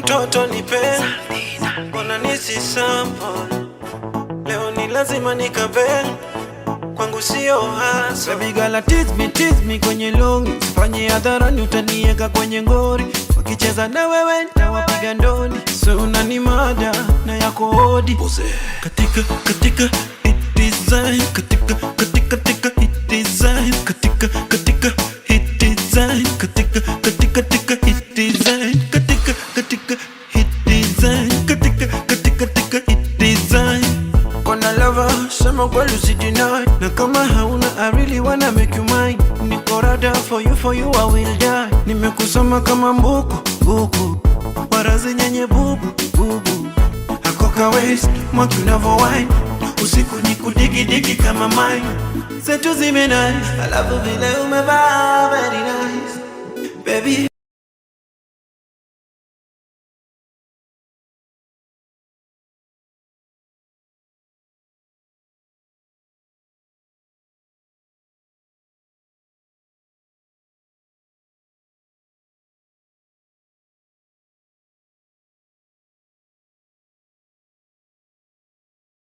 Toto nipe, mbona nisi sample. Leo ni lazima nikabe, kwangu sio hasa. Baby girl tease me kwenye longi. Sifanye hadharani utanieka kwenye ngori. Wakicheza na wewe nitawapiga ndoni. So unanimada na yako hodi. Katika hit design. Katika hit design. Katika hit design. Katika hit design. Katika hit design. Katika hit design. Kona lover, sema kweli usideny. Na kama hauna I really wanna make you mine. Niko rada for you I will die. Nimekusoma kama buku warazi nyenye bubu Hakoka waist, mwaki unavo wine. Usiku nikudigi kama mine. Zetu zime nice, alafu vile umevaa very nice baby.